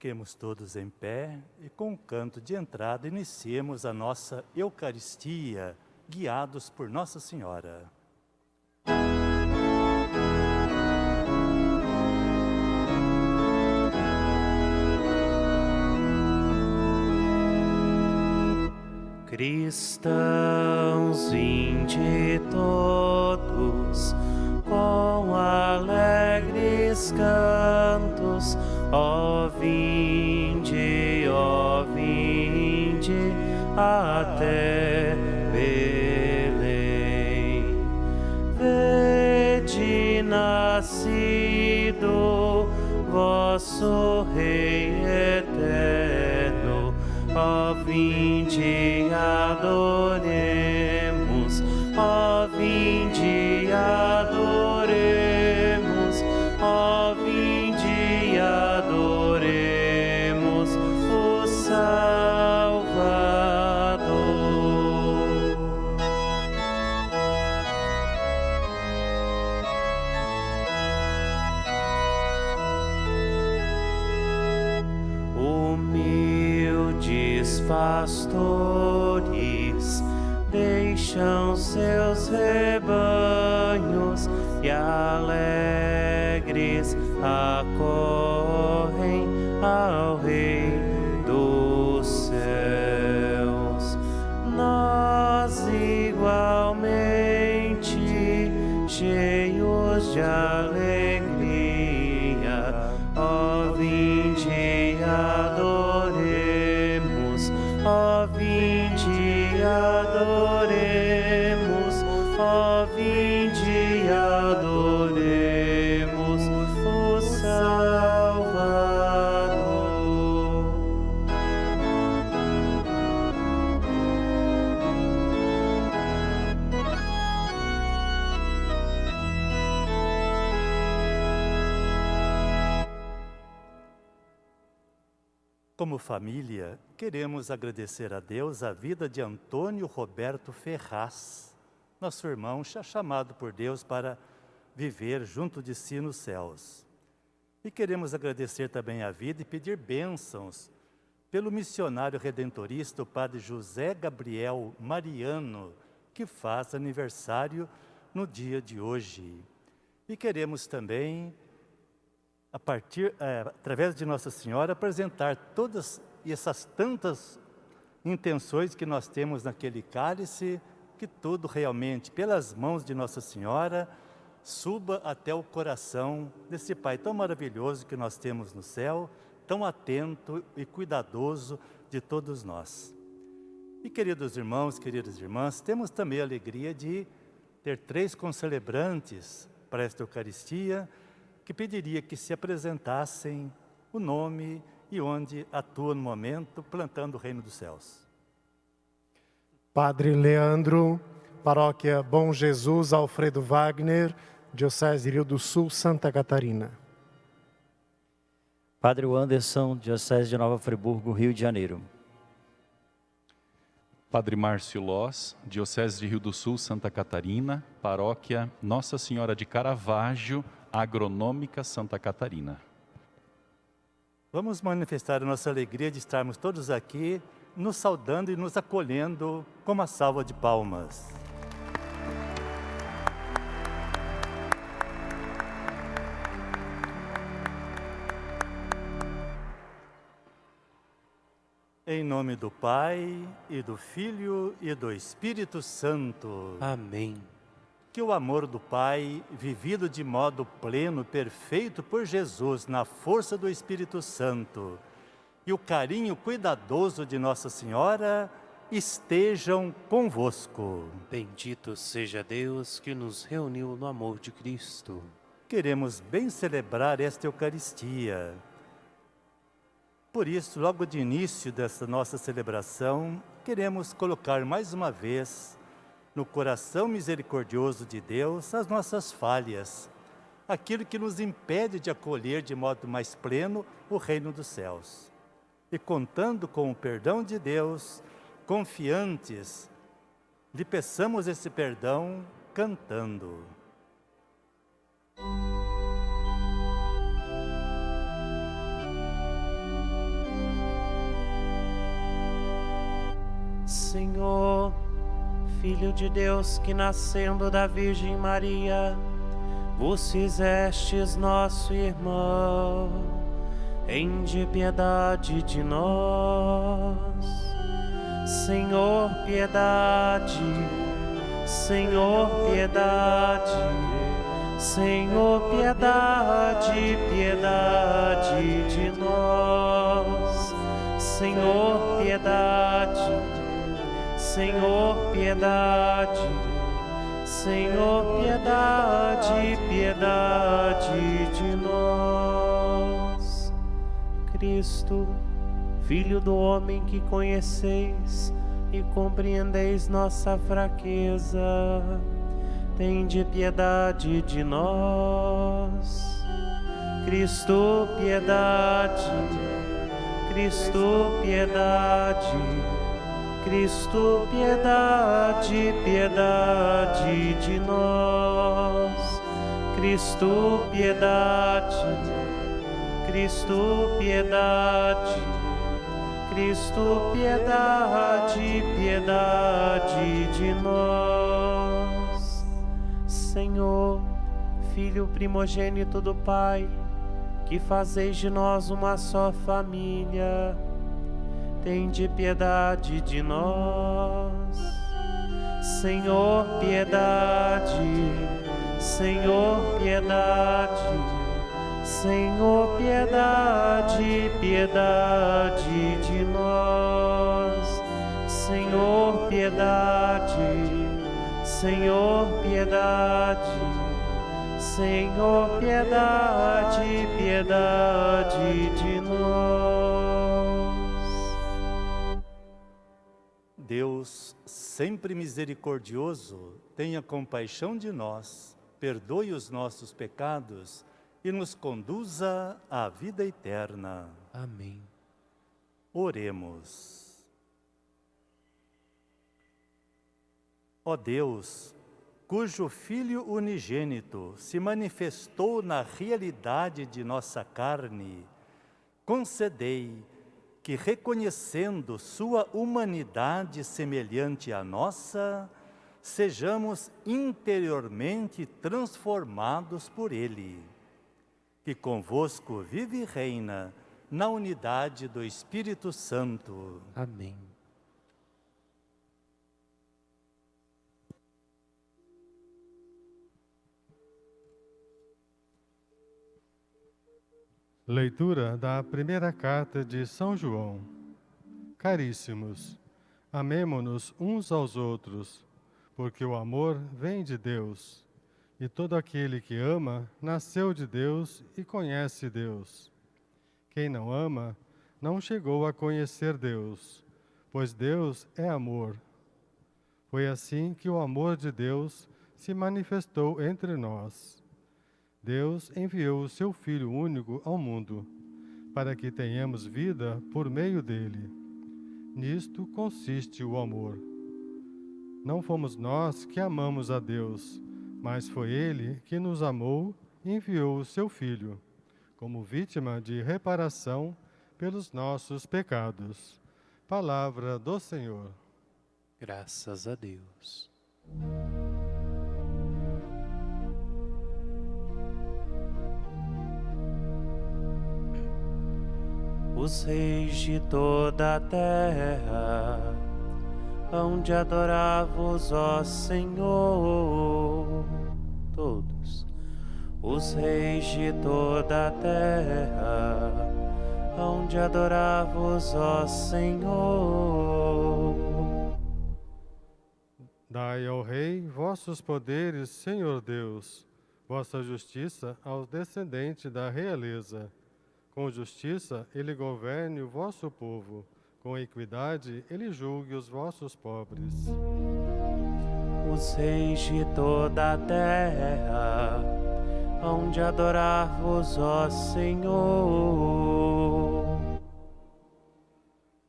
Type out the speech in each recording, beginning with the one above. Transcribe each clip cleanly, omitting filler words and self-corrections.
Fiquemos todos em pé e com o canto de entrada iniciemos a nossa Eucaristia, guiados por Nossa Senhora. Cristãos, vinde todos, com alegres cantos, ó vinde até Belém. Vede nascido vosso Rei eterno, ó vinde adoremos, ó vinde adoremos, ó vinde adoremos o Salvador. Humildes pastores deixam seus rebanhos e alegres acorrem ao Rei dos céus. Nós igualmente, cheios de alegria, ó vinde adoremos, ó vinde adoremos, ó vinde adoremos o Salvador. Como família, queremos agradecer a Deus a vida de Antônio Roberto Ferraz, nosso irmão chamado por Deus para viver junto de si nos céus. E queremos agradecer também a vida e pedir bênçãos pelo missionário redentorista, o padre José Gabriel Mariano, que faz aniversário no dia de hoje. E queremos também, através de Nossa Senhora, apresentar todas essas tantas intenções que nós temos naquele cálice, que tudo realmente, pelas mãos de Nossa Senhora, suba até o coração desse Pai tão maravilhoso que nós temos no céu, tão atento e cuidadoso de todos nós. E queridos irmãos, queridas irmãs, temos também a alegria de ter 3 concelebrantes para esta Eucaristia, que pediria que se apresentassem o nome e onde atua no momento, plantando o Reino dos Céus. Padre Leandro, Paróquia Bom Jesus, Alfredo Wagner, Diocese de Rio do Sul, Santa Catarina. Padre Anderson, Diocese de Nova Friburgo, Rio de Janeiro. Padre Márcio Loz, Diocese de Rio do Sul, Santa Catarina, Paróquia Nossa Senhora de Caravaggio, Agronômica, Santa Catarina. Vamos manifestar a nossa alegria de estarmos todos aqui, nos saudando e nos acolhendo com uma salva de palmas. Em nome do Pai, e do Filho, e do Espírito Santo. Amém. Que o amor do Pai, vivido de modo pleno, perfeito por Jesus, na força do Espírito Santo, e o carinho cuidadoso de Nossa Senhora, estejam convosco. Bendito seja Deus que nos reuniu no amor de Cristo. Queremos bem celebrar esta Eucaristia. Por isso, logo de início dessa nossa celebração, queremos colocar mais uma vez no coração misericordioso de Deus as nossas falhas, aquilo que nos impede de acolher de modo mais pleno o reino dos céus. E contando com o perdão de Deus, confiantes, lhe peçamos esse perdão cantando. Senhor, Filho de Deus, que nascendo da Virgem Maria, vos fizestes nosso irmão, tende piedade de nós. Senhor, piedade, Senhor, piedade, Senhor, piedade, piedade de nós. Senhor, piedade, Senhor, piedade, Senhor, piedade, piedade de nós. Cristo, Filho do homem que conheceis e compreendeis nossa fraqueza, tende piedade de nós. Cristo, piedade, Cristo, piedade, Cristo, piedade, piedade de nós. Cristo, piedade, Cristo, piedade, Cristo, piedade, piedade de nós. Senhor, Filho primogênito do Pai, que fazeis de nós uma só família, tende piedade de nós. Senhor, piedade, Senhor, piedade, Senhor, piedade, piedade de nós. Senhor, piedade, Senhor, piedade, Senhor, piedade, piedade de nós. Deus, sempre misericordioso, tenha compaixão de nós, perdoe os nossos pecados e nos conduza à vida eterna. Amém. Oremos. Ó Deus, cujo Filho unigênito se manifestou na realidade de nossa carne, concedei que, reconhecendo sua humanidade semelhante à nossa, sejamos interiormente transformados por ele, que convosco vive e reina na unidade do Espírito Santo. Amém. Leitura da primeira carta de São João. Caríssimos, amemo-nos uns aos outros, porque o amor vem de Deus, e todo aquele que ama nasceu de Deus e conhece Deus. Quem não ama não chegou a conhecer Deus, pois Deus é amor. Foi assim que o amor de Deus se manifestou entre nós. Deus enviou o seu Filho único ao mundo, para que tenhamos vida por meio dele. Nisto consiste o amor. Não fomos nós que amamos a Deus, mas foi ele que nos amou e enviou o seu Filho, como vítima de reparação pelos nossos pecados. Palavra do Senhor. Graças a Deus. Os reis de toda a terra hão de adorar-vos, ó Senhor. Todos. Os reis de toda a terra hão de adorar-vos, ó Senhor. Dai ao Rei vossos poderes, Senhor Deus, vossa justiça aos descendentes da realeza. Com justiça ele governe o vosso povo, com equidade ele julgue os vossos pobres. Os reis de toda a terra hão de adorar-vos, ó Senhor.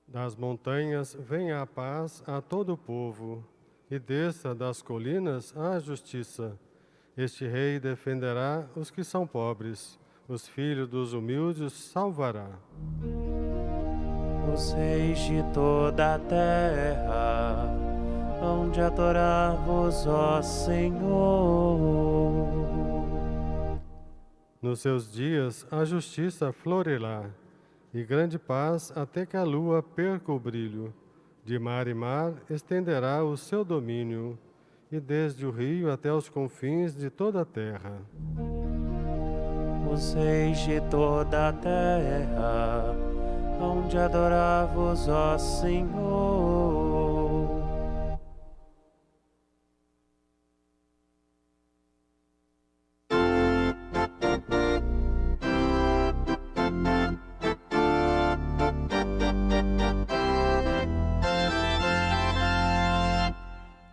Das montanhas venha a paz a todo o povo, e desça das colinas a justiça. Este rei defenderá os que são pobres, os filhos dos humildes salvará. Os reis de toda a terra hão de adorar-vos, ó Senhor. Nos seus dias a justiça florirá, e grande paz até que a lua perca o brilho. De mar em mar estenderá o seu domínio, e desde o rio até os confins de toda a terra. Os reis de toda a terra hão de adorar-vos, ó Senhor.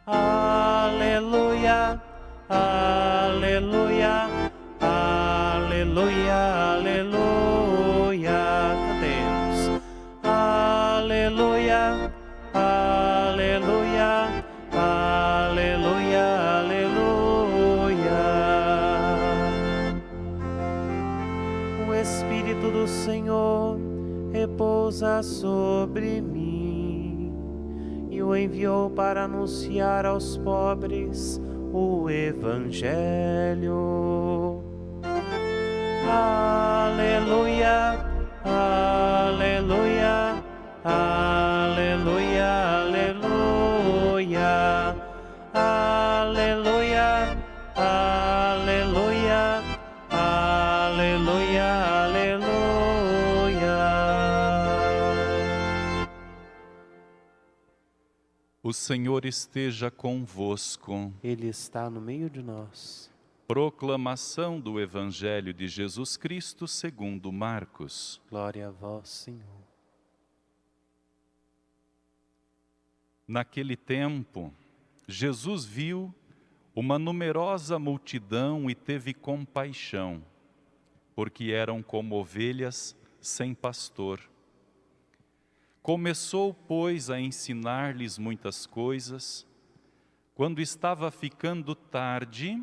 Aleluia, aleluia, aleluia, aleluia. Cantemos. Aleluia, aleluia, aleluia, aleluia. O Espírito do Senhor repousa sobre mim e o enviou para anunciar aos pobres o Evangelho. Aleluia, aleluia, aleluia, aleluia, aleluia, aleluia, aleluia, aleluia. O Senhor esteja convosco. Ele está no meio de nós. Proclamação do Evangelho de Jesus Cristo segundo Marcos. Glória a vós, Senhor. Naquele tempo, Jesus viu uma numerosa multidão e teve compaixão, porque eram como ovelhas sem pastor. Começou, pois, a ensinar-lhes muitas coisas. Quando estava ficando tarde,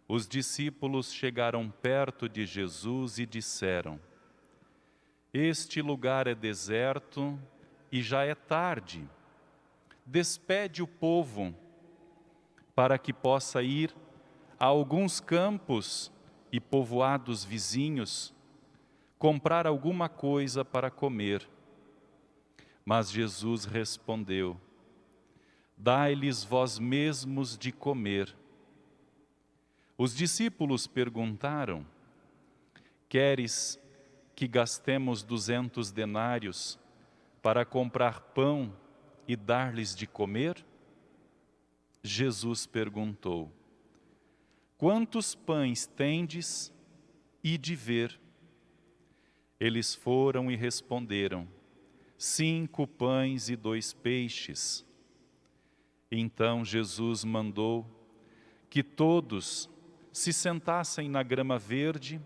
os discípulos chegaram perto de Jesus e disseram: Este lugar é deserto e já é tarde. Despede o povo, para que possa ir a alguns campos e povoados vizinhos, comprar alguma coisa para comer. Mas Jesus respondeu: Dai-lhes vós mesmos de comer. Os discípulos perguntaram: Queres que gastemos 200 denários para comprar pão e dar-lhes de comer? Jesus perguntou: Quantos pães tendes? Ide ver. Eles foram e responderam: 5 pães e 2 peixes. Então Jesus mandou que todos se sentassem na grama verde,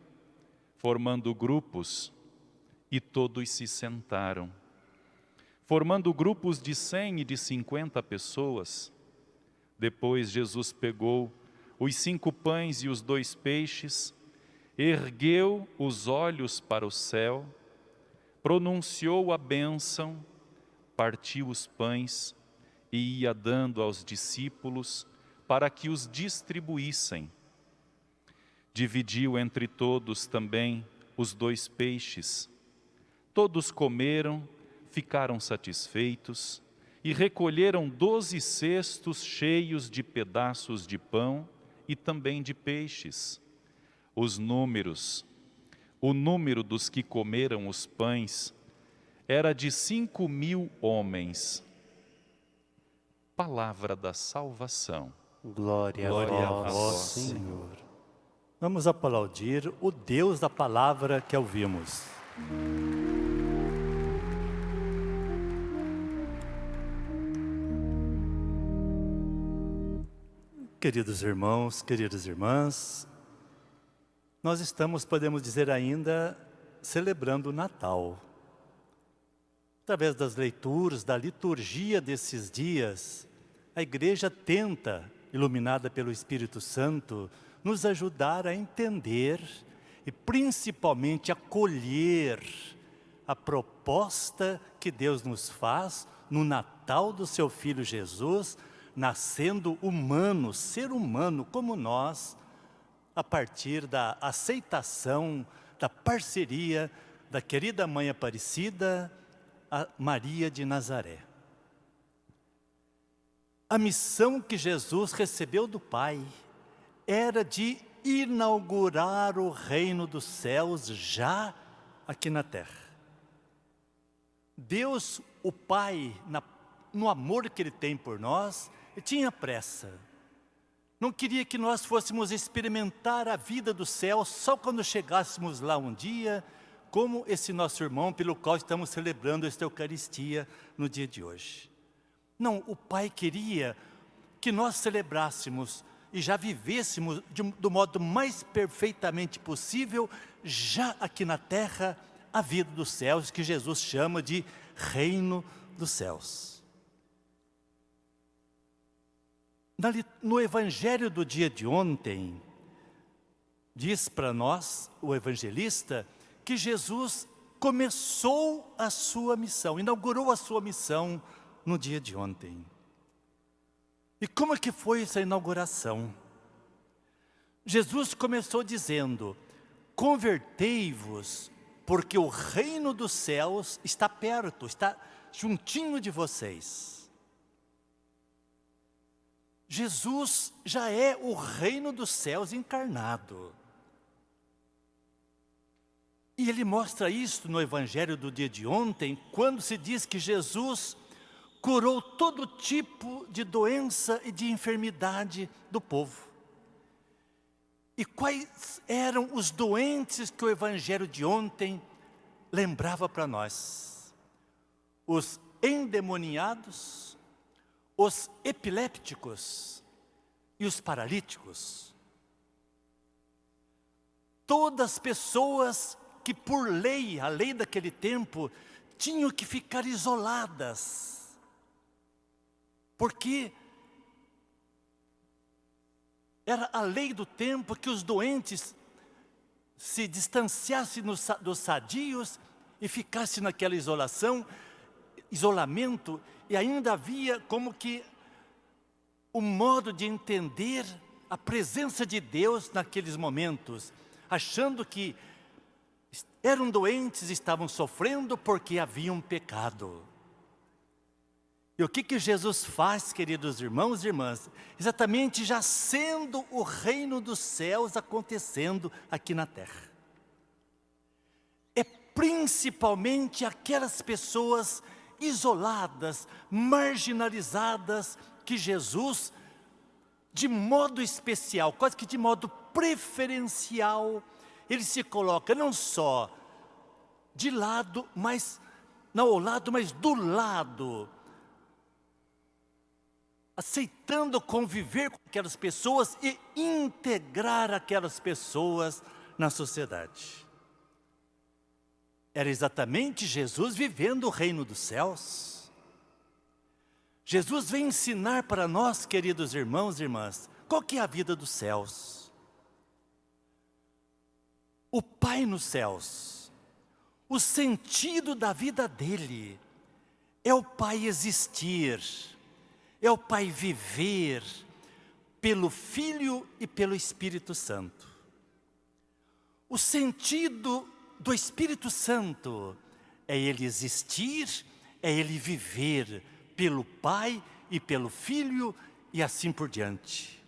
formando grupos, e todos se sentaram. Formando grupos de 100 e de 50 pessoas. Depois Jesus pegou os 5 pães e os 2 peixes, ergueu os olhos para o céu, pronunciou a bênção, partiu os pães e ia dando aos discípulos para que os distribuíssem. Dividiu entre todos também os 2 peixes. Todos comeram, ficaram satisfeitos e recolheram 12 cestos cheios de pedaços de pão e também de peixes. O número dos que comeram os pães era de 5.000 homens. Palavra da salvação. Glória a vós, Senhor. Vamos aplaudir o Deus da palavra que ouvimos. Queridos irmãos, queridas irmãs, nós estamos, podemos dizer ainda, celebrando o Natal. Através das leituras, da liturgia desses dias, a igreja tenta, iluminada pelo Espírito Santo, nos ajudar a entender e principalmente acolher a proposta que Deus nos faz no Natal do seu Filho Jesus, nascendo humano, ser humano como nós, a partir da aceitação, da parceria da querida Mãe Aparecida, a Maria de Nazaré. A missão que Jesus recebeu do Pai era de inaugurar o reino dos céus já aqui na terra. Deus, o Pai, no amor que Ele tem por nós, tinha pressa. Não queria que nós fôssemos experimentar a vida do céu só quando chegássemos lá um dia, como esse nosso irmão pelo qual estamos celebrando esta Eucaristia no dia de hoje. Não, o Pai queria que nós celebrássemos e já vivêssemos do modo mais perfeitamente possível, já aqui na terra, a vida dos céus, que Jesus chama de reino dos céus. No Evangelho do dia de ontem, diz para nós, o evangelista, que Jesus começou a sua missão, inaugurou a sua missão no dia de ontem. E como é que foi essa inauguração? Jesus começou dizendo: convertei-vos, porque o reino dos céus está perto, está juntinho de vocês. Jesus já é o reino dos céus encarnado. E ele mostra isso no Evangelho do dia de ontem, quando se diz que Jesus curou todo tipo de doença e de enfermidade do povo. E quais eram os doentes que o Evangelho de ontem lembrava para nós? Os endemoniados, os epilépticos e os paralíticos. Todas as pessoas que por lei, a lei daquele tempo, tinham que ficar isoladas. Porque era a lei do tempo que os doentes se distanciassem dos sadios e ficassem naquela isolamento, e ainda havia como que um modo de entender a presença de Deus naqueles momentos, achando que eram doentes, estavam sofrendo porque haviam pecado. E o que Jesus faz, queridos irmãos e irmãs? Exatamente já sendo o reino dos céus acontecendo aqui na terra. É principalmente aquelas pessoas isoladas, marginalizadas, que Jesus, de modo especial, quase que de modo preferencial, ele se coloca não só de lado, mas não ao lado, mas do lado, aceitando conviver com aquelas pessoas e integrar aquelas pessoas na sociedade. Era exatamente Jesus vivendo o reino dos céus. Jesus vem ensinar para nós, queridos irmãos e irmãs, qual que é a vida dos céus. O Pai nos céus, o sentido da vida dele é o Pai existir, é o Pai viver pelo Filho e pelo Espírito Santo. O sentido do Espírito Santo é ele existir, é ele viver pelo Pai e pelo Filho e assim por diante.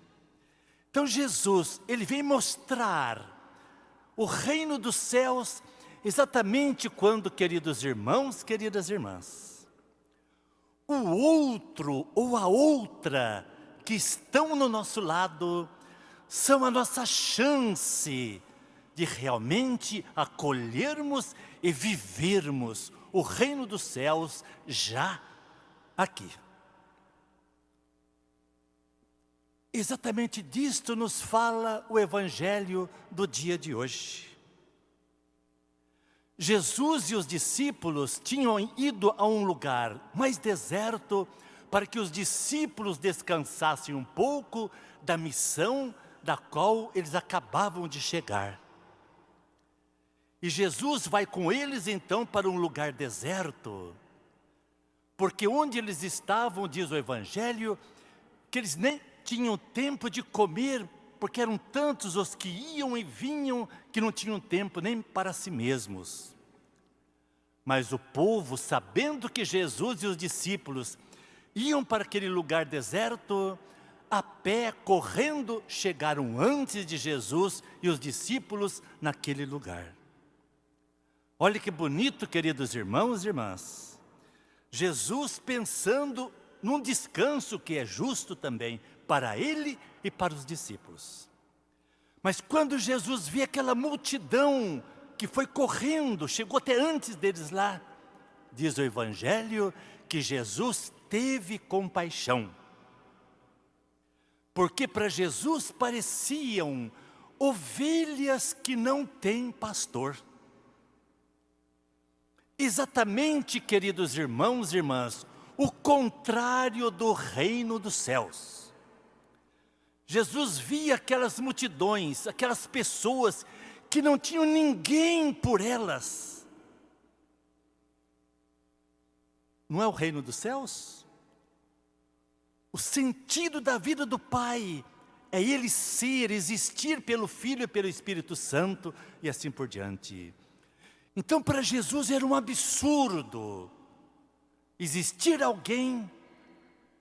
Então Jesus, ele vem mostrar o reino dos céus exatamente quando, queridos irmãos, queridas irmãs, o outro ou a outra que estão no nosso lado são a nossa chance de realmente acolhermos e vivermos o reino dos céus já aqui. Exatamente disto nos fala o Evangelho do dia de hoje. Jesus e os discípulos tinham ido a um lugar mais deserto para que os discípulos descansassem um pouco da missão da qual eles acabavam de chegar. E Jesus vai com eles então para um lugar deserto, porque onde eles estavam, diz o Evangelho, que eles nem tinham tempo de comer, porque eram tantos os que iam e vinham, que não tinham tempo nem para si mesmos. Mas o povo, sabendo que Jesus e os discípulos iam para aquele lugar deserto, a pé, correndo, chegaram antes de Jesus e os discípulos naquele lugar. Olha que bonito, queridos irmãos e irmãs. Jesus pensando num descanso que é justo também para ele e para os discípulos. Mas quando Jesus vê aquela multidão que foi correndo, chegou até antes deles lá, diz o Evangelho que Jesus teve compaixão. Porque para Jesus pareciam ovelhas que não têm pastor. Exatamente, queridos irmãos e irmãs, o contrário do reino dos céus. Jesus via aquelas multidões, aquelas pessoas que não tinham ninguém por elas. Não é o reino dos céus? O sentido da vida do Pai é Ele ser, existir pelo Filho e pelo Espírito Santo e assim por diante. Então para Jesus era um absurdo existir alguém,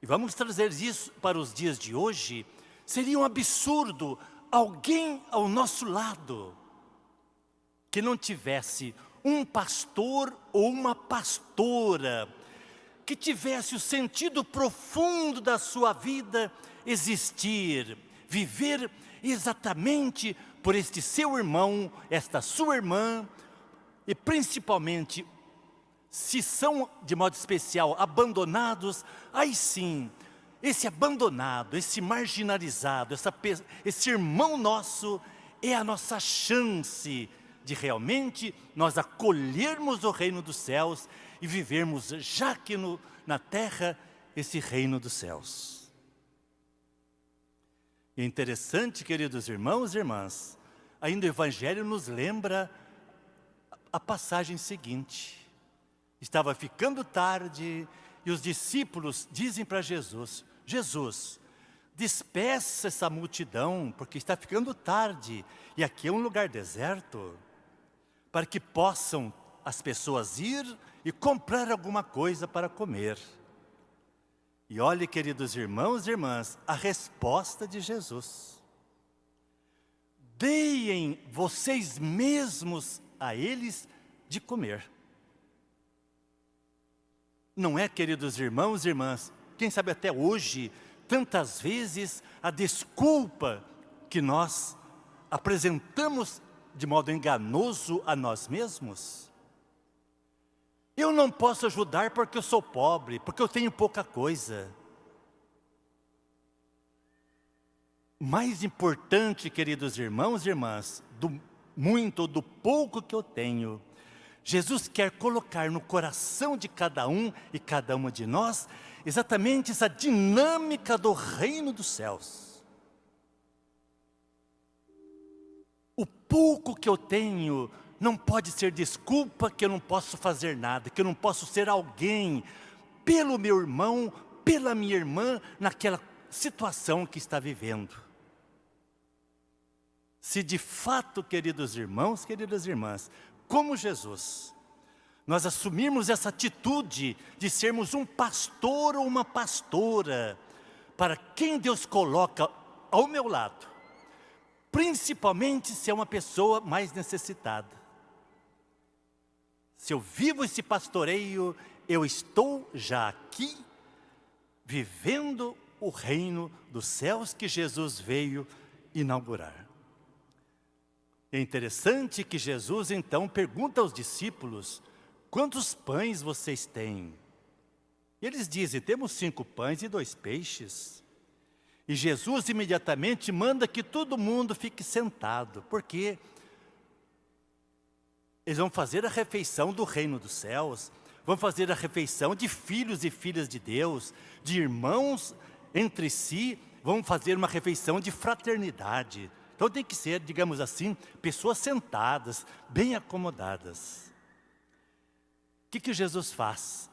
e vamos trazer isso para os dias de hoje, seria um absurdo alguém ao nosso lado que não tivesse um pastor ou uma pastora, que tivesse o sentido profundo da sua vida existir, viver exatamente por este seu irmão, esta sua irmã, e principalmente, se são de modo especial abandonados, aí sim, esse abandonado, esse marginalizado, esse irmão nosso, é a nossa chance de realmente nós acolhermos o reino dos céus e vivermos já aqui na terra esse reino dos céus. E é interessante, queridos irmãos e irmãs, ainda o Evangelho nos lembra a passagem seguinte. Estava ficando tarde e os discípulos dizem para Jesus: Jesus, despeça essa multidão, porque está ficando tarde e aqui é um lugar deserto, para que possam as pessoas ir e comprar alguma coisa para comer. E olhe, queridos irmãos e irmãs, a resposta de Jesus: deem vocês mesmos a eles de comer. Não é, queridos irmãos e irmãs, quem sabe até hoje, tantas vezes a desculpa que nós apresentamos de modo enganoso a nós mesmos? Eu não posso ajudar porque eu sou pobre, porque eu tenho pouca coisa. Mais importante, queridos irmãos e irmãs, do muito ou do pouco que eu tenho, Jesus quer colocar no coração de cada um e cada uma de nós exatamente essa dinâmica do reino dos céus. O pouco que eu tenho não pode ser desculpa que eu não posso fazer nada, que eu não posso ser alguém pelo meu irmão, pela minha irmã, naquela situação que está vivendo. Se de fato, queridos irmãos, queridas irmãs, como Jesus, nós assumirmos essa atitude de sermos um pastor ou uma pastora, para quem Deus coloca ao meu lado, principalmente se é uma pessoa mais necessitada. Se eu vivo esse pastoreio, eu estou já aqui, vivendo o reino dos céus que Jesus veio inaugurar. É interessante que Jesus então pergunta aos discípulos: quantos pães vocês têm? E eles dizem: temos 5 pães e 2 peixes. E Jesus imediatamente manda que todo mundo fique sentado, porque eles vão fazer a refeição do reino dos céus, vão fazer a refeição de filhos e filhas de Deus, de irmãos entre si, vão fazer uma refeição de fraternidade. Então Então tem que ser, digamos assim, pessoas sentadas, bem acomodadas. O que Jesus faz?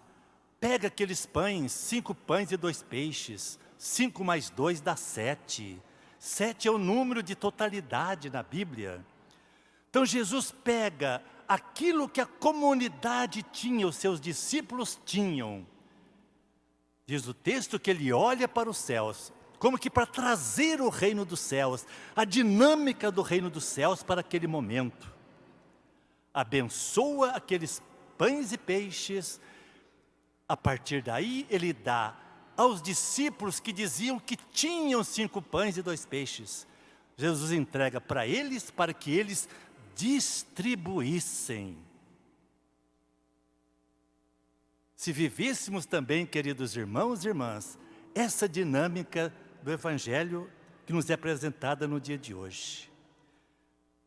Pega aqueles pães, 5 pães e 2 peixes, 5 mais 2 dá 7. 7 é o número de totalidade na Bíblia. Então Jesus pega aquilo que a comunidade tinha, os seus discípulos tinham. Diz o texto que ele olha para os céus, como que para trazer o reino dos céus, a dinâmica do reino dos céus para aquele momento. Abençoa aqueles pães e peixes. A partir daí ele dá aos discípulos que diziam que tinham 5 pães e 2 peixes. Jesus entrega para eles, para que eles distribuíssem. Se vivêssemos também, queridos irmãos e irmãs, essa dinâmica do Evangelho que nos é apresentada no dia de hoje.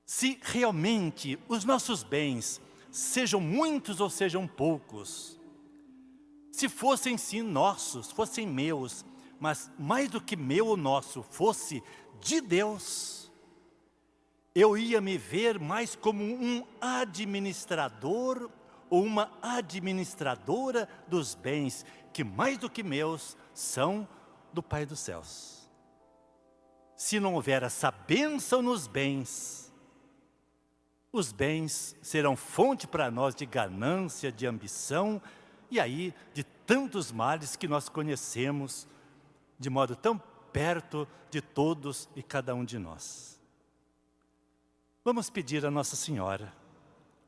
Se realmente os nossos bens, sejam muitos ou sejam poucos, se fossem sim nossos, fossem meus, mas mais do que meu ou nosso, fosse de Deus, eu ia me ver mais como um administrador ou uma administradora dos bens, que mais do que meus, são do Pai dos céus. Se não houver essa bênção nos bens, os bens serão fonte para nós de ganância, de ambição, e aí de tantos males que nós conhecemos, de modo tão perto de todos e cada um de nós. Vamos pedir a Nossa Senhora.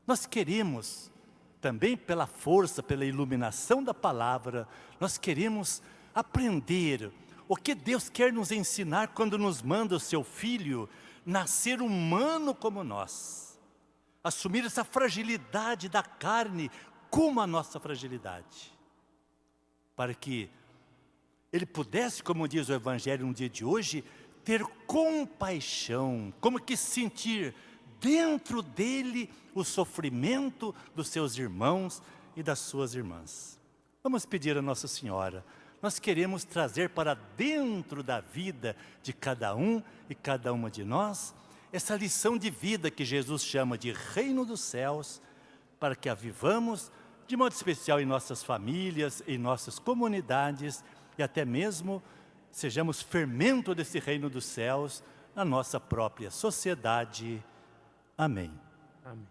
Nós queremos, também pela força, pela iluminação da palavra, nós queremos aprender o que Deus quer nos ensinar quando nos manda o seu Filho nascer humano como nós. Assumir essa fragilidade da carne como a nossa fragilidade. Para que Ele pudesse, como diz o Evangelho no dia de hoje, ter compaixão, como que sentir dentro dele o sofrimento dos seus irmãos e das suas irmãs. Vamos pedir a Nossa Senhora. Nós queremos trazer para dentro da vida de cada um e cada uma de nós essa lição de vida que Jesus chama de reino dos céus, para que a vivamos de modo especial em nossas famílias, em nossas comunidades e até mesmo sejamos fermento desse reino dos céus na nossa própria sociedade. Amém. Amém.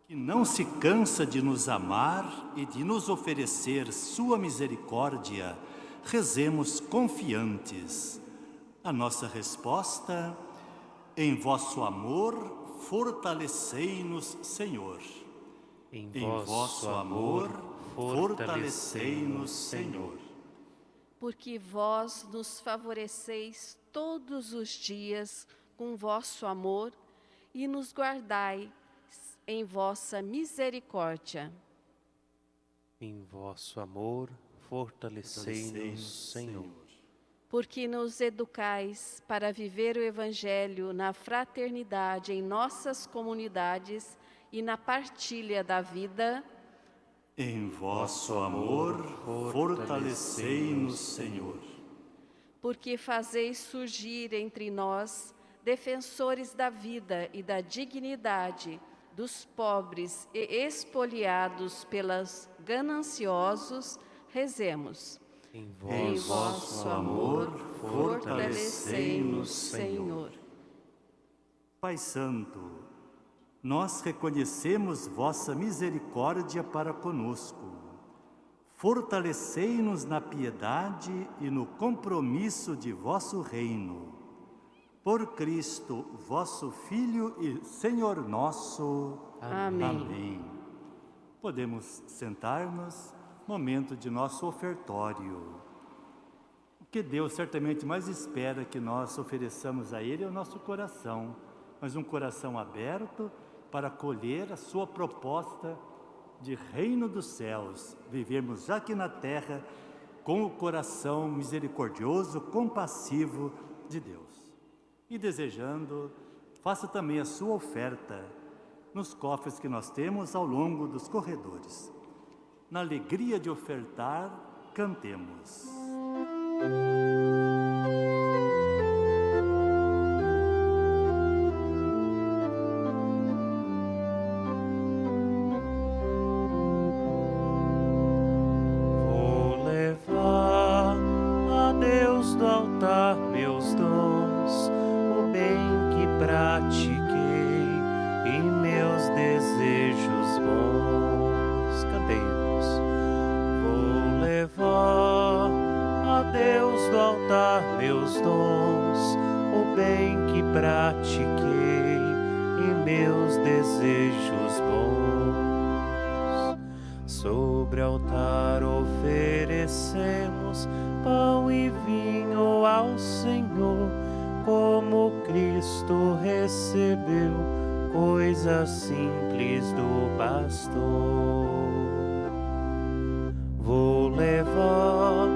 Que não se cansa de nos amar e de nos oferecer sua misericórdia, rezemos confiantes. A nossa resposta: em vosso amor, fortalecei-nos, Senhor. Em vosso amor, fortalecei-nos, Senhor. Porque vós nos favoreceis todos os dias com vosso amor e nos guardai em vossa misericórdia. Em vosso amor, fortalecei-nos, Senhor. Porque nos educais para viver o Evangelho na fraternidade em nossas comunidades e na partilha da vida. Em vosso amor, fortalecei-nos, Senhor. Porque fazeis surgir entre nós defensores da vida e da dignidade, dos pobres e expoliados pelos gananciosos, rezemos. Em Em vosso amor, fortalecei-nos, Senhor. Pai Santo, nós reconhecemos vossa misericórdia para conosco. Fortalecei-nos na piedade e no compromisso de vosso reino. Por Cristo, vosso Filho e Senhor nosso. Amém. Amém. Podemos sentar-nos, momento de nosso ofertório. que Deus certamente mais espera que nós ofereçamos a Ele é o nosso coração, mas um coração aberto para acolher a sua proposta de reino dos céus, vivermos aqui na terra com o coração misericordioso, compassivo de Deus. E desejando, faça também a sua oferta nos cofres que nós temos ao longo dos corredores. Na alegria de ofertar, cantemos. Vou levar a Deus do altar meus dons, o bem que pratiquei e meus desejos bons. Cantemos. Vou levar a Deus do altar meus dons, o bem que pratiquei e meus desejos bons. Sobre o altar oferecemos pão e vinho ao Senhor, como Cristo recebeu coisas simples do pastor. Vou levar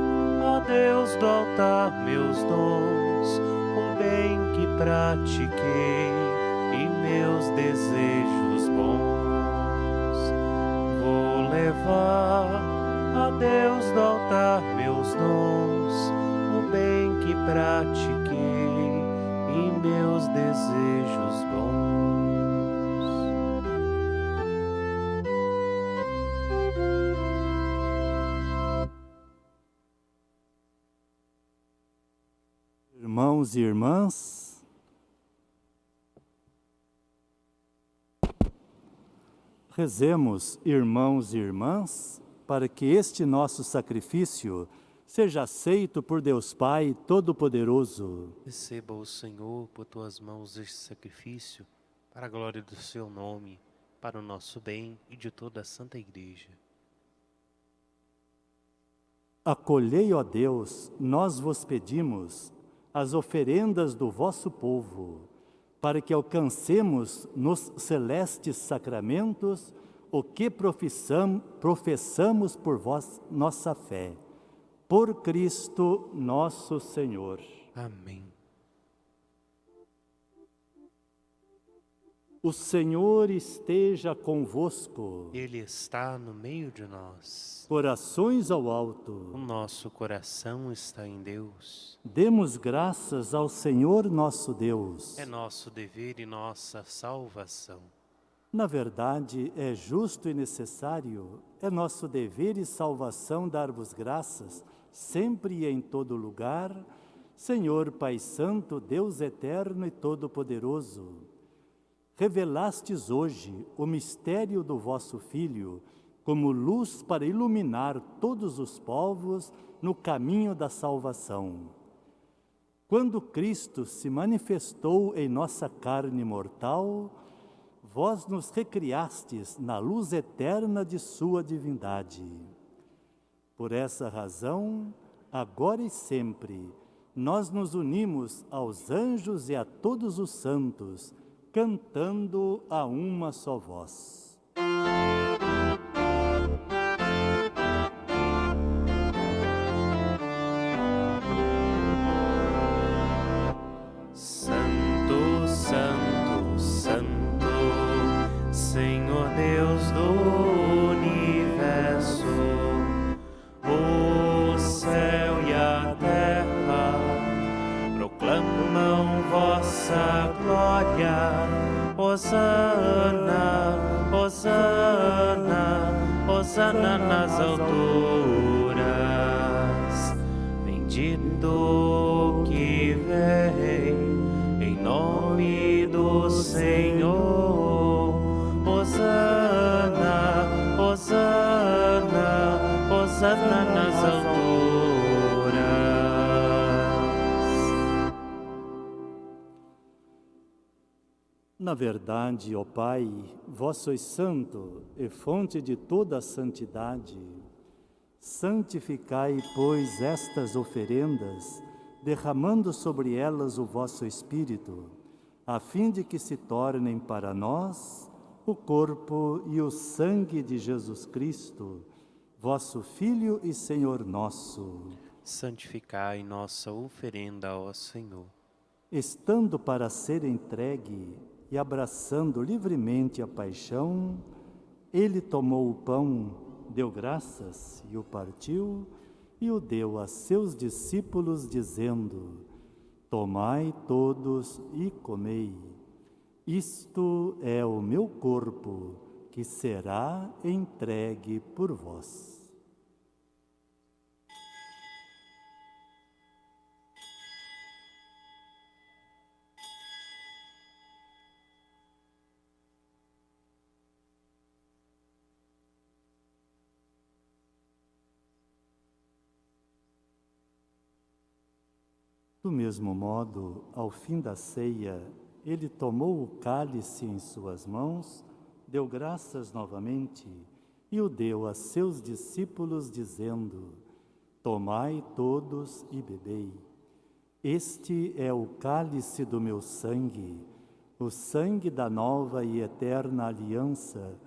a Deus do altar meus dons, o bem que pratiquei e meus desejos bons. Vou levar a Deus do altar meus dons, o bem que pratiquei e meus desejos bons. Irmãos e irmãs, rezemos, irmãos e irmãs, para que este nosso sacrifício seja aceito por Deus Pai Todo-Poderoso. Receba o Senhor por tuas mãos este sacrifício, para a glória do seu nome, para o nosso bem e de toda a Santa Igreja. Acolhei, ó Deus, nós vos pedimos, as oferendas do vosso povo, para que alcancemos nos celestes sacramentos o que professamos por vós nossa fé. Por Cristo nosso Senhor. Amém. O Senhor esteja convosco. Ele está no meio de nós. Corações ao O alto. nosso coração está em Deus. Demos graças ao Senhor nosso Deus. É nosso dever e nossa salvação. Na verdade, é justo e necessário, é nosso dever e salvação dar-vos graças, sempre e em todo lugar, Senhor Pai Santo, Deus eterno e todo-poderoso. Revelastes hoje o mistério do vosso Filho, como luz para iluminar todos os povos no caminho da salvação. Quando Cristo se manifestou em nossa carne mortal, vós nos recriastes na luz eterna de sua divindade. Por essa razão, agora e sempre, nós nos unimos aos anjos e a todos os santos, cantando a uma só voz. Santo, Santo, Santo, Senhor Deus do universo, o céu e a terra proclamam vossa glória. Hosana, Hosana, Hosana nas alturas. Bendito que vem em nome do Senhor. Hosana, Hosana, Hosana nas alturas. Na verdade, ó Pai, vós sois santo e fonte de toda a santidade. Santificai, pois, estas oferendas, derramando sobre elas o vosso Espírito, a fim de que se tornem para nós o corpo e o sangue de Jesus Cristo, vosso Filho e Senhor nosso. Santificai nossa oferenda, ó Senhor. Estando para ser entregue e abraçando livremente a paixão, ele tomou o pão, deu graças e o partiu, e o deu a seus discípulos, dizendo: Tomai todos e comei. Isto é o meu corpo, que será entregue por vós. Do mesmo modo, ao fim da ceia, ele tomou o cálice em suas mãos, deu graças novamente e o deu a seus discípulos, dizendo: Tomai todos e bebei. Este é o cálice do meu sangue, o sangue da nova e eterna aliança,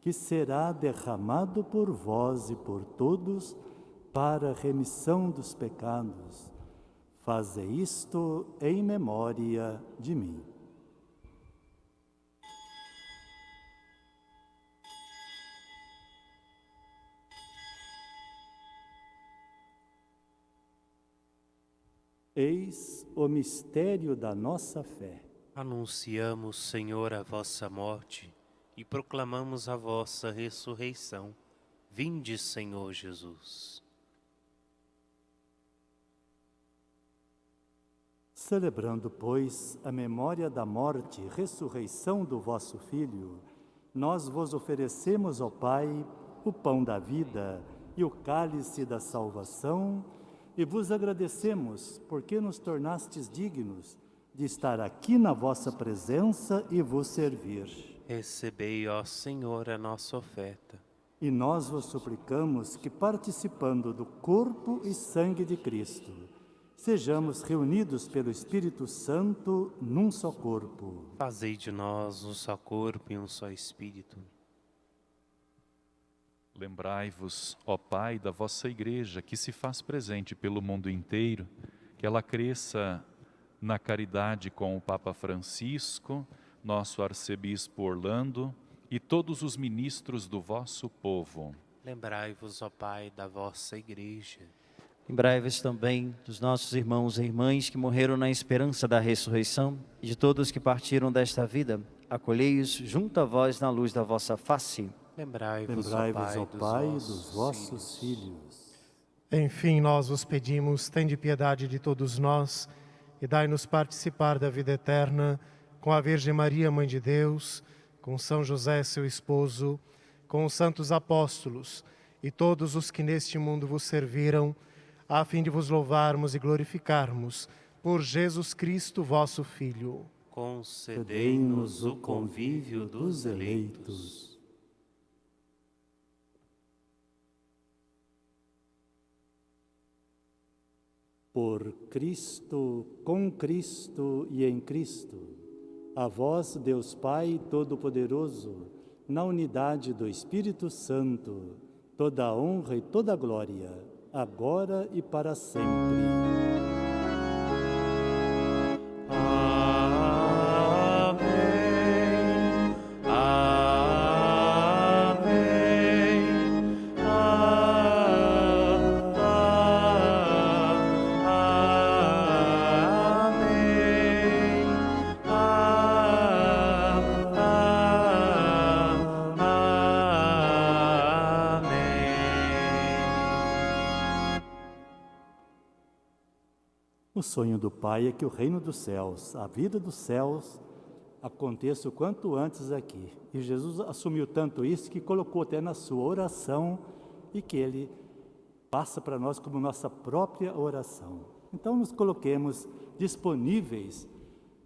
que será derramado por vós e por todos para a remissão dos pecados. Faze isto em memória de mim. Eis o mistério da nossa fé. Anunciamos, Senhor, a vossa morte e proclamamos a vossa ressurreição. Vinde, Senhor Jesus. Celebrando, pois, a memória da morte e ressurreição do vosso Filho, nós vos oferecemos, ó Pai, o pão da vida e o cálice da salvação, e vos agradecemos porque nos tornastes dignos de estar aqui na vossa presença e vos servir. Recebei, ó Senhor, a nossa oferta. E nós vos suplicamos que, participando do corpo e sangue de Cristo, sejamos reunidos pelo Espírito Santo num só corpo. Fazei de nós um só corpo e um só Espírito. Lembrai-vos, ó Pai, da vossa Igreja, que se faz presente pelo mundo inteiro, que ela cresça na caridade com o Papa Francisco, nosso arcebispo Orlando e todos os ministros do vosso povo. Lembrai-vos, ó Pai, da vossa Igreja. Lembrai-vos também dos nossos irmãos e irmãs que morreram na esperança da ressurreição e de todos que partiram desta vida. Acolhei-os junto a vós na luz da vossa face. Lembrai-vos, ó Pai, dos vossos filhos. Enfim, nós vos pedimos, tende piedade de todos nós e dai-nos participar da vida eterna com a Virgem Maria, Mãe de Deus, com São José, seu esposo, com os santos apóstolos e todos os que neste mundo vos serviram, a fim de vos louvarmos e glorificarmos por Jesus Cristo, vosso Filho. Concedei-nos o convívio dos eleitos. Por Cristo, com Cristo e em Cristo, a vós, Deus Pai Todo-Poderoso, na unidade do Espírito Santo, toda a honra e toda a glória, agora e para sempre. O sonho do Pai é que o reino dos céus, a vida dos céus, aconteça o quanto antes aqui. E Jesus assumiu tanto isso que colocou até na sua oração e que Ele passa para nós como nossa própria oração. Então nos coloquemos disponíveis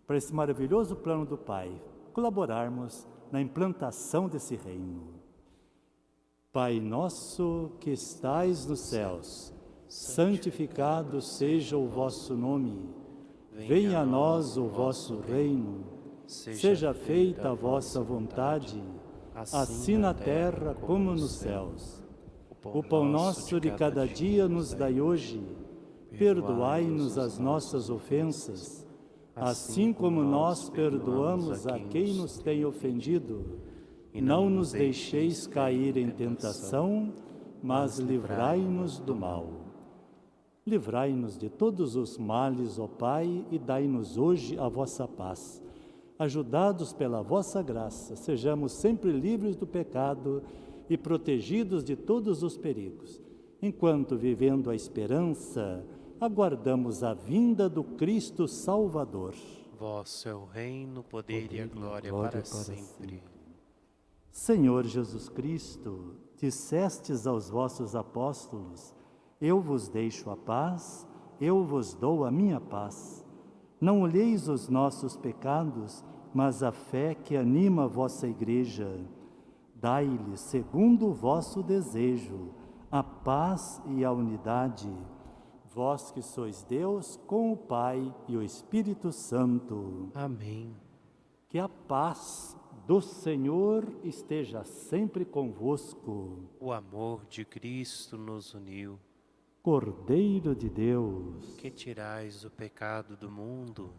para esse maravilhoso plano do Pai, colaborarmos na implantação desse reino. Pai nosso que estais nos céus, santificado seja o vosso nome. Venha a nós o vosso reino. Seja feita a vossa vontade, assim na terra como nos céus. O pão nosso de cada dia nos dai hoje. Perdoai-nos as nossas ofensas, assim como nós perdoamos a quem nos tem ofendido. Não nos deixeis cair em tentação, mas livrai-nos do mal. Livrai-nos de todos os males, ó Pai, e dai-nos hoje a vossa paz. Ajudados pela vossa graça, sejamos sempre livres do pecado e protegidos de todos os perigos, enquanto, vivendo a esperança, aguardamos a vinda do Cristo Salvador. Vosso é o reino, o poder e a glória para sempre. Senhor Jesus Cristo, dissestes aos vossos apóstolos: eu vos deixo a paz, eu vos dou a minha paz. Não olheis os nossos pecados, mas a fé que anima a vossa Igreja. Dai-lhe, segundo o vosso desejo, a paz e a unidade. Vós que sois Deus, com o Pai e o Espírito Santo. Amém. Que a paz do Senhor esteja sempre convosco. O amor de Cristo nos uniu. Cordeiro de Deus, Que tirais o pecado do mundo,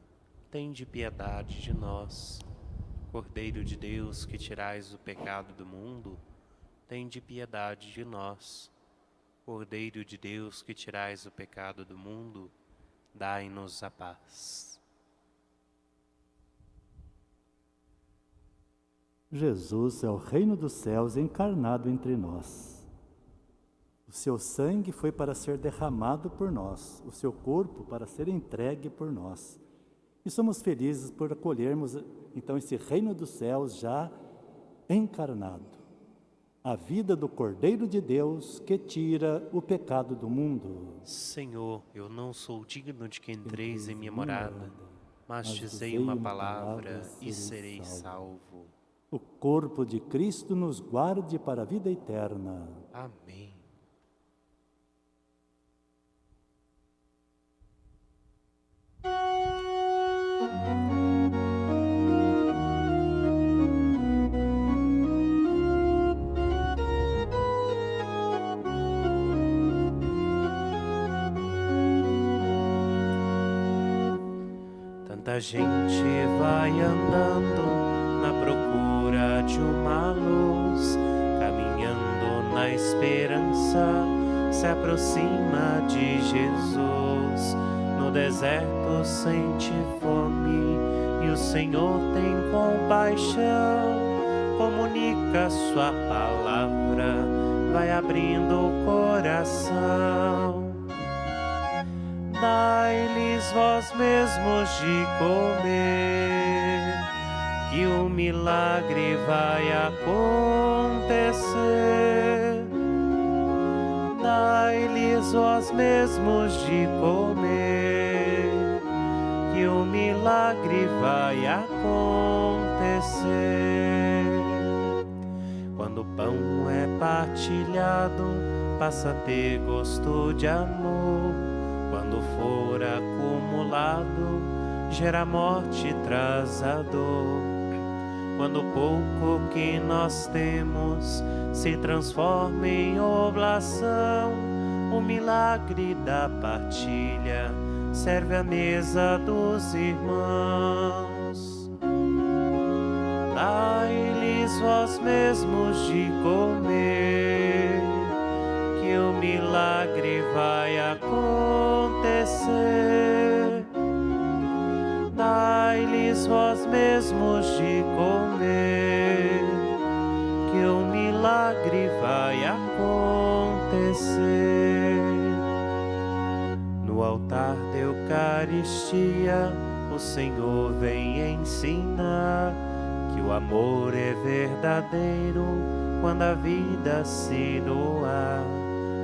tende piedade de nós. Cordeiro de Deus, que tirais o pecado do mundo, tende piedade de nós. Cordeiro de Deus, que tirais o pecado do mundo, dai-nos a paz. Jesus é o reino dos céus encarnado entre nós. O seu sangue foi para ser derramado por nós, o seu corpo para ser entregue por nós. E somos felizes por acolhermos, então, esse reino dos céus já encarnado. A vida do Cordeiro de Deus que tira o pecado do mundo. Senhor, eu não sou digno de que entreis em minha morada, mas dizei uma palavra e serei salvo. O corpo de Cristo nos guarde para a vida eterna. Amém. Tanta gente vai andando na procura de uma luz, caminhando na esperança, se aproxima de Jesus. No deserto sente fome e o Senhor tem compaixão. Comunica sua palavra, vai abrindo o coração. Dai-lhes vós mesmos de comer, que o milagre vai acontecer. Dai-lhes vós mesmos de comer, que o milagre vai acontecer. Quando o pão é partilhado, passa a ter gosto de amor. Quando for acumulado, gera morte e traz a dor. Quando o pouco que nós temos se transforma em oblação, o milagre da partilha serve à mesa dos irmãos. Dai-lhes vós mesmos de comer, que o milagre vai acontecer. Dai-lhes vós mesmos de comer, que o milagre vai acontecer. No altar da Eucaristia, o Senhor vem ensinar que o amor é verdadeiro quando a vida se doar.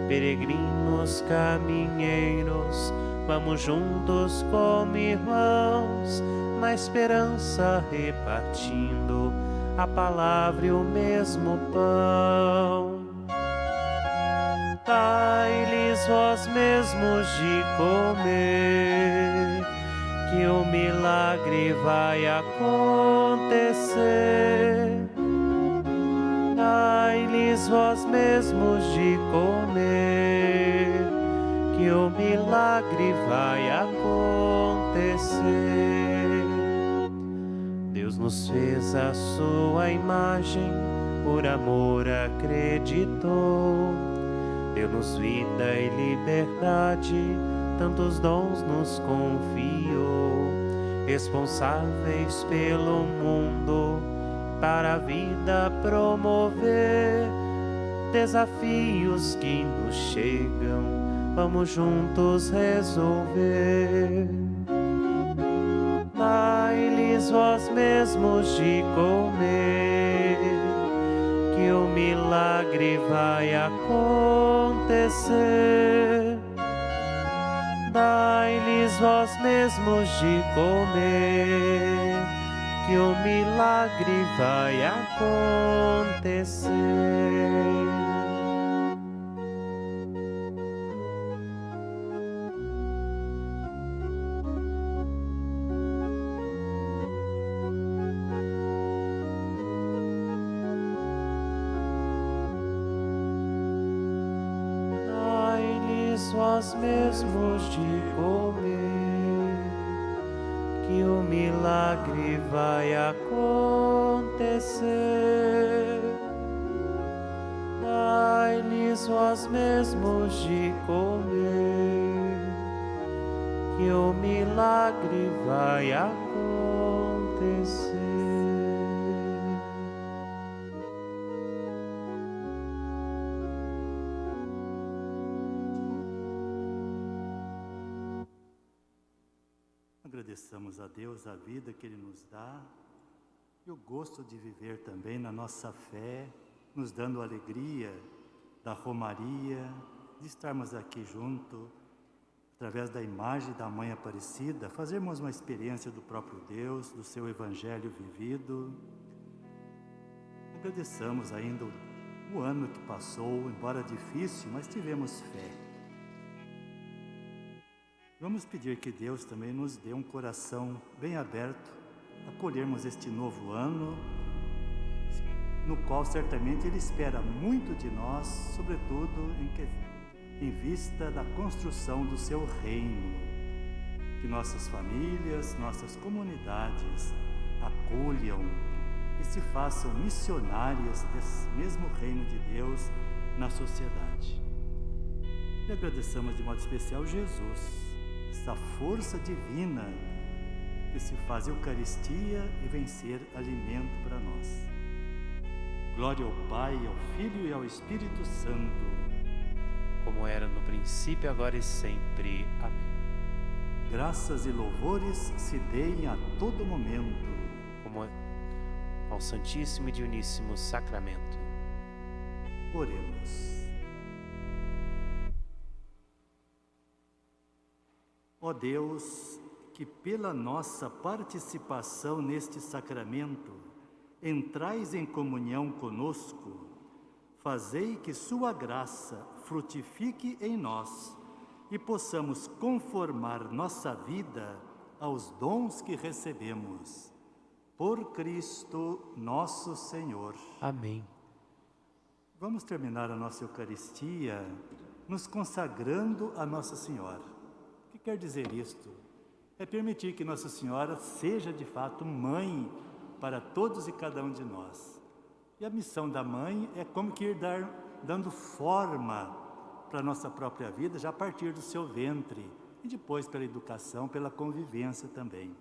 Peregrinos caminheiros, vamos juntos como irmãos, na esperança repartindo a palavra e o mesmo pão. Dai-lhes vós mesmos de comer, que o milagre vai acontecer. Dai-lhes vós mesmos de comer, que o milagre vai acontecer. Deus nos fez a sua imagem, por amor acreditou. Deu-nos vida e liberdade, tantos dons nos confiou. Responsáveis pelo mundo, para a vida promover. Desafios que nos chegam, vamos juntos resolver. Dai-lhes vós mesmos de comer, que o milagre vai acontecer. Dai-lhes vós mesmos de comer, que o milagre vai acontecer. Vós mesmos de comer, que o milagre vai acontecer. Dai-lhes vós mesmos de comer, que o milagre vai acontecer. Agradeçamos a Deus a vida que Ele nos dá e o gosto de viver também na nossa fé, nos dando a alegria da romaria, de estarmos aqui junto, através da imagem da Mãe Aparecida, fazermos uma experiência do próprio Deus, do seu Evangelho vivido. Agradeçamos ainda o ano que passou, embora difícil, mas tivemos fé. Vamos pedir que Deus também nos dê um coração bem aberto a acolhermos este novo ano, no qual certamente Ele espera muito de nós, sobretudo em vista da construção do seu reino. Que nossas famílias, nossas comunidades acolham e se façam missionárias desse mesmo reino de Deus na sociedade. E agradecemos de modo especial Jesus, essa força divina que se faz Eucaristia e vencer alimento para nós. Glória ao Pai, ao Filho e ao Espírito Santo, como era no princípio, agora e sempre. Amém. Graças e louvores se deem a todo momento, como ao Santíssimo e Dioníssimo Sacramento. Oremos. Ó Deus, que pela nossa participação neste sacramento entrais em comunhão conosco, fazei que sua graça frutifique em nós e possamos conformar nossa vida aos dons que recebemos. Por Cristo nosso Senhor. Amém. Vamos terminar a nossa Eucaristia nos consagrando a Nossa Senhora. O que quer dizer isto? É permitir que Nossa Senhora seja de fato mãe para todos e cada um de nós. E a missão da mãe é como que ir dando forma para a nossa própria vida, já a partir do seu ventre, e depois pela educação, pela convivência também.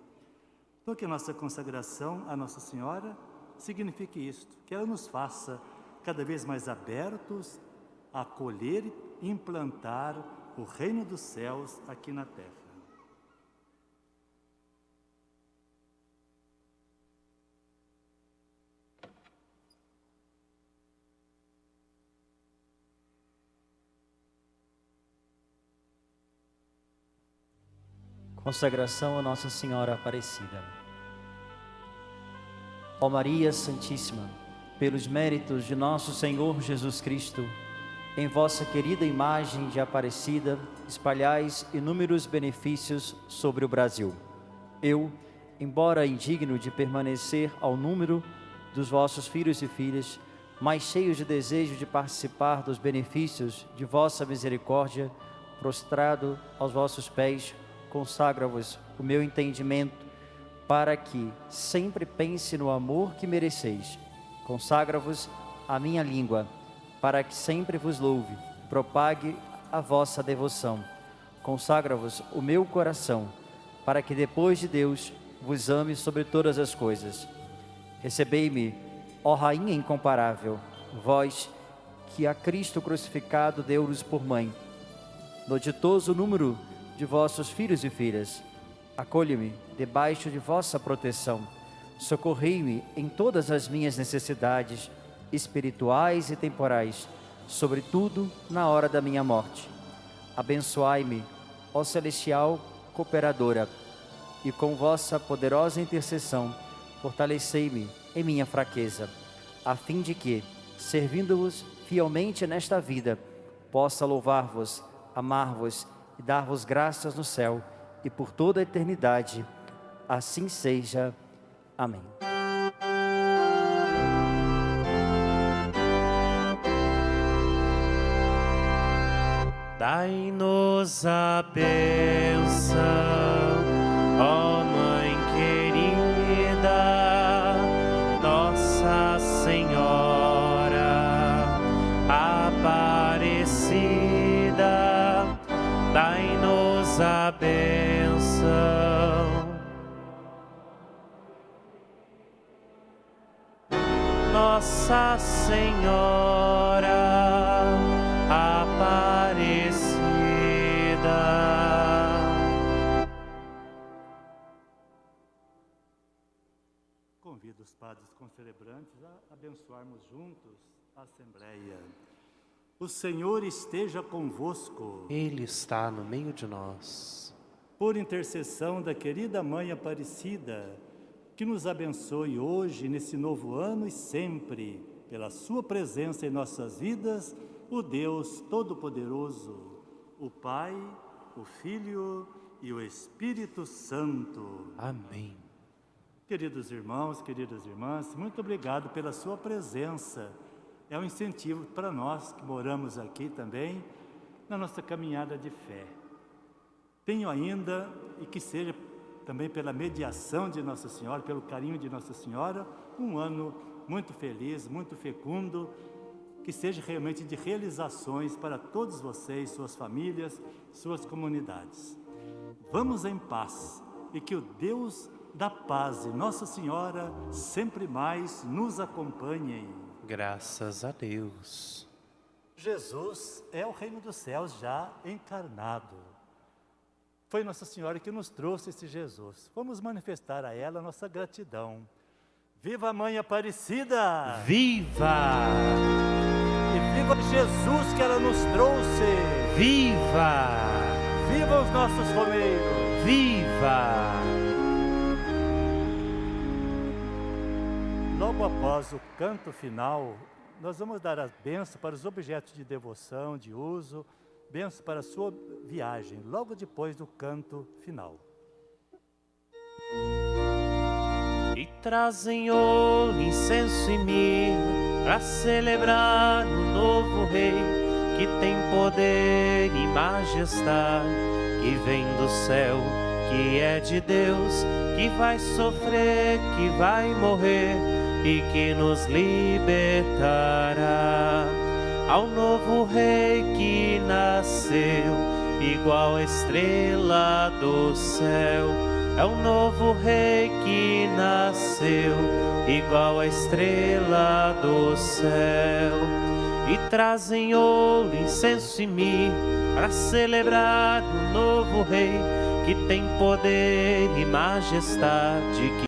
Então que a nossa consagração à Nossa Senhora signifique isto, que ela nos faça cada vez mais abertos a acolher e implantar o reino dos céus aqui na terra. Consagração a Nossa Senhora Aparecida. Ó Maria Santíssima, pelos méritos de nosso Senhor Jesus Cristo, em vossa querida imagem de Aparecida, espalhais inúmeros benefícios sobre o Brasil. Eu, embora indigno de permanecer ao número dos vossos filhos e filhas, mas cheio de desejo de participar dos benefícios de vossa misericórdia, prostrado aos vossos pés, consagro-vos o meu entendimento, para que sempre pense no amor que mereceis. Consagra-vos a minha língua, para que sempre vos louve, propague a vossa devoção. Consagra-vos o meu coração, para que depois de Deus vos ame sobre todas as coisas. Recebei-me, ó Rainha incomparável, vós que a Cristo crucificado deu-nos por mãe. No ditoso número de vossos filhos e filhas, acolhe-me debaixo de vossa proteção. Socorrei-me em todas as minhas necessidades, espirituais e temporais, sobretudo na hora da minha morte. Abençoai-me, ó celestial cooperadora, e com vossa poderosa intercessão, fortalecei-me em minha fraqueza, a fim de que, servindo-vos fielmente nesta vida, possa louvar-vos, amar-vos e dar-vos graças no céu e por toda a eternidade. Assim seja. Amém. Dai-nos a bênção, ó Mãe querida, Nossa Senhora Aparecida, dai-nos a bênção. Nossa Senhora Aparecida. Convido os padres concelebrantes a abençoarmos juntos a Assembleia. O Senhor esteja convosco. Ele está no meio de nós. Por intercessão da querida Mãe Aparecida, que nos abençoe hoje, nesse novo ano e sempre, pela sua presença em nossas vidas, o Deus Todo-Poderoso, o Pai, o Filho e o Espírito Santo. Amém. Queridos irmãos, queridas irmãs, muito obrigado pela sua presença. É um incentivo para nós que moramos aqui também, na nossa caminhada de fé. Tenho ainda, e que seja também pela mediação de Nossa Senhora, pelo carinho de Nossa Senhora, um ano muito feliz, muito fecundo, que seja realmente de realizações para todos vocês, suas famílias, suas comunidades. Vamos em paz e que o Deus da paz e Nossa Senhora sempre mais nos acompanhem. Graças a Deus. Jesus é o reino dos céus já encarnado. Foi Nossa Senhora que nos trouxe esse Jesus. Vamos manifestar a ela nossa gratidão. Viva a Mãe Aparecida! Viva! E viva Jesus que ela nos trouxe! Viva! Viva os nossos romeiros! Viva! Logo após o canto final, nós vamos dar as bênçãos para os objetos de devoção, de uso, bênçãos para a sua viagem, logo depois do canto final. E trazem ouro, incenso e mirra para celebrar o novo Rei que tem poder e majestade, que vem do céu, que é de Deus, que vai sofrer, que vai morrer e que nos libertará. Ao novo Rei que nasceu, igual a estrela do céu. É o novo Rei que nasceu, igual a estrela do céu. E trazem ouro, incenso e mirra para celebrar o novo Rei que tem poder e majestade,